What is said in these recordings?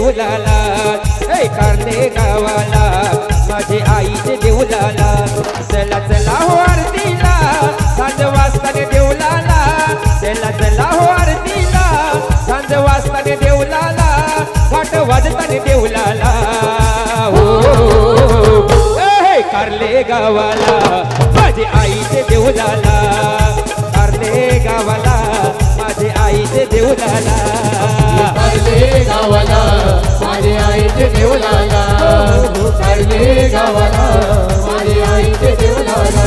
देऊलाला कारले गावाला माझे आईचे देऊलाला चला चला हो आरतीला सांज वाजताने देऊलाला चला चला हो आरतीला सांज वाजताने देऊलाला वाट वाजताने देऊलाला हो कारले गावाला माझे आईचे देऊलाला कारले गावाला माझे आईचे देऊलाला कारले गावाला माझे आईचे देऊलाला कारले गावाला माझे आईचे देऊलाला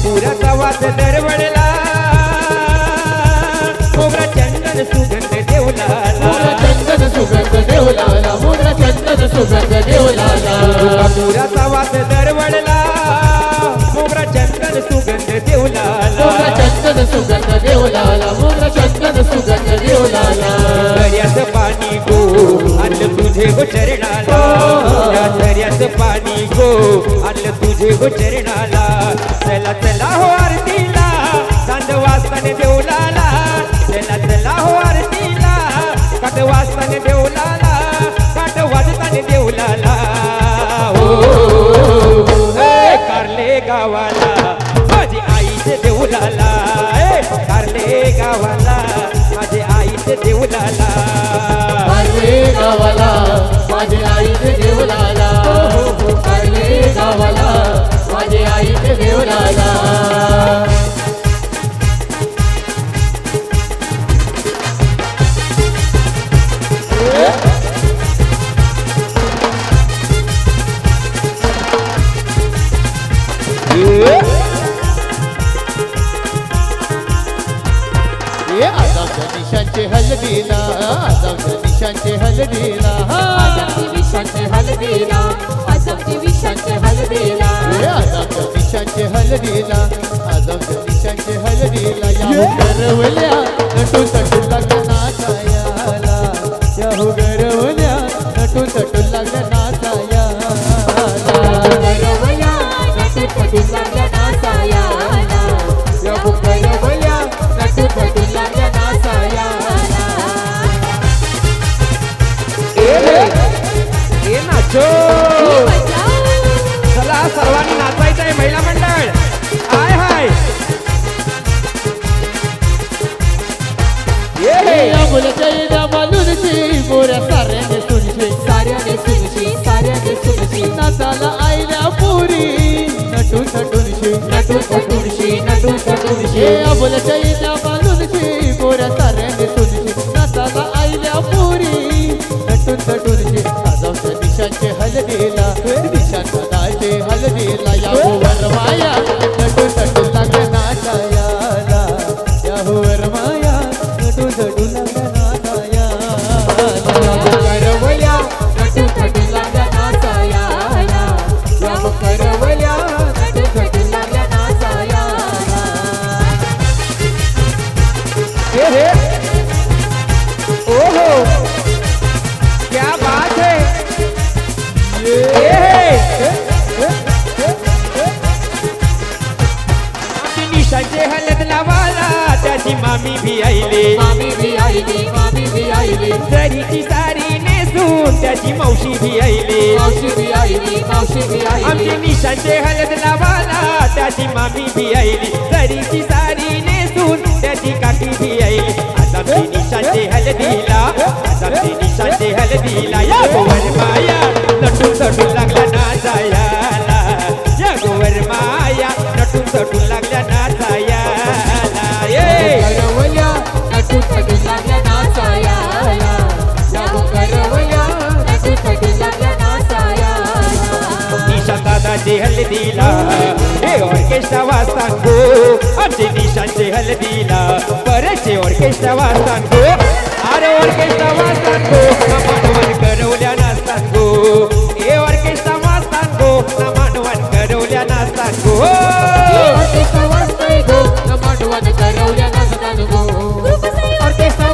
पुराचा वास दरवडला मोगरा चंदन सुगंध देऊलाला चंदन सुगंध देऊलाला मोगरा चंदन सुगंध देऊलाला पुराचा वास दरवडला मोगरा चंदन सुगंध देऊलाला मोगरा चंदन सुगंध देऊलाला मोगरा चंदन सुगंध देऊलाला दर्याचं पाणी गो आणलं तुझे गो चरणाला त्या दर्याचं पाणी गो आणलं तुझे गो चरणाला चला चला हो आरतीला सांज वाजताने देऊलाला चला चला हो आरतीला काट वाजताने देऊलाला काट वाजताने देऊलाला हो कारले गावाला माझी आईचे देऊलाला कारले गावाला माझे आईचे देऊलाला कारले गावाला माझे आईचे देऊलाला कारले गावाला माझे आईचे देऊलाला निशांचे हलदीला आजावच्या निशांचे हलदीला आजावच्या निशांचे हलदीला आजावच्या निशांचे हलदीला आजावच्या निशांचे हलदीला आजावच्या निशांचे हलदीला याहू गरवल्या नटू तटू लागल्या नाचायाला याहू गरवल्या नटू तटू लागल्या नाचायाला गरवल्या नटू तटू लागल्या नाचायाला याहू गरवल्या नटू तटू लागल्या नाचायाला ए नाचो चला सर्वांनी नाचायचं आहे महिला मंडळ हाय हाय मुलच्या मालूनची मोऱ्या साऱ्याने सुनशी साऱ्याने सुनशी साऱ्याने सुनशी नाचाला आईल्या पुरी नटून नटूनशी नटू तटूनशी नटू तटूनशी मुलच्या मालूनची मोऱ्या साऱ्याने सुनशी नाचाला आईल्या पुरी नटून नटूनशी आजावच्या निशांचे हलदीला निशांच्या नाचे हलदीला याहूवर माया नटून नटून लागल्या नाचायाला याहूवर माया नटून नटून लागल्या नाचायाला करवल्या नटू तटू लागल्या नाचायाला या करवल्या नटू तटू लागल्या नाचायाला हे ओहो क्या बात है आमची निशांचे हलद लावाला त्याची मामी भी आईले मामी भी आईली मामी भी आईली जरीची साडी नेसून त्याची मावशी भी आईले मावशी भी आईली मावशी भी आईली आमचे निशांचे हलद लावाला त्याची मामी भी आईली जरीची साडी नेसून त्याची काकी भी आईली आमची निशांचे हलदीला आमची निशांचे हलदीला या गोवर माया नटून तटून लागल्या नाचायाला या गोवर माया नटून तटून लागल्या नाचायाला करवल्या नटू तटू लागल्या नाचायाला या करवल्या नटू तटू लागल्या नाचायाला निशांत दादाचे हलदीला हे ऑर्केस्ट्रा वाजतान गो आमचे निशांचे हलदीला बरेचसे ऑर्केस्ट्रा वाजतान गो अरे ऑर्केस्ट्रा वाजतान गो नमानवन करवल्या नाचतान गो हे ऑर्केस्ट्रा वाजतान गो नमानवन करवल्या नाचतान गो ऑर्केस्ट्रा वाजतोय गो नमानवन करवल्या नाचतान गो ऑर्केस्ट्रा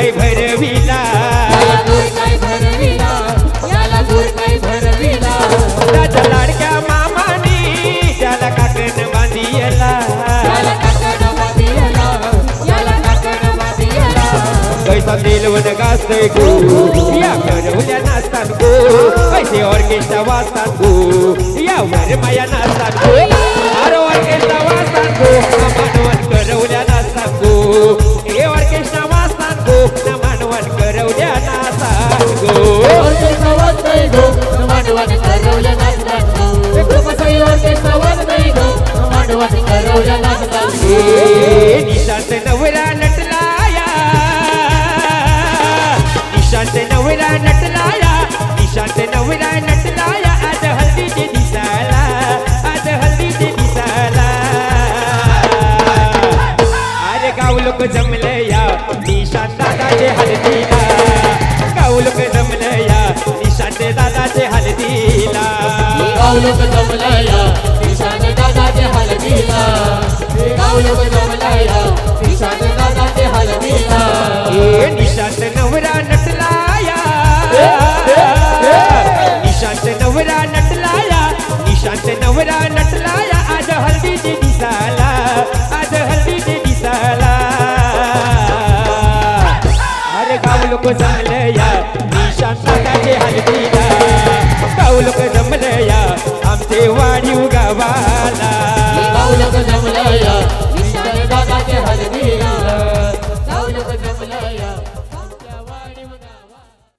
काय भरविला याला गोड काय भरविला याला गोड काय भरविला त्याच्या लाडक्या मामानी त्याला काकण बांधियला याला काकण बांधियला याला काकण बांधियला पैसा तेलवण गाजतय गो या करवल्या नाचतात गो पैसे ऑर्केस्ट्रा वाजतात गो या वर माया नाचतात गो अरे ऑर्केस्ट्रा वाजतात गो मानवण करवल्या नाचतात गो हे ऑर्केस्ट्रा वाजतात गो ना मानवण करवल्या नाचतात गो ऑर्केस्ट्रा वाजतंय गो मांडवाने करवल्या नाचतात गो कृपसाई ऑर्केस्ट्रा वाजतंय गो मांडवाने करवल्या नाचतात गो निशांत नवरा नटलाया निशांत नवरा नटलाया निशांत नवरा नटलाया आज हल्दीचे दिसाला आज हल्दीचे दिसाला अरे गाव लोक जमले या निशांत दादाचे हल्दीला गाव लोक जमले या निशांत दादाचे हल्दीला गाव लोक जमलाया निशांत दादाचे हलवीला गाव लोक जमलाया निशांत दादाचे हलवीला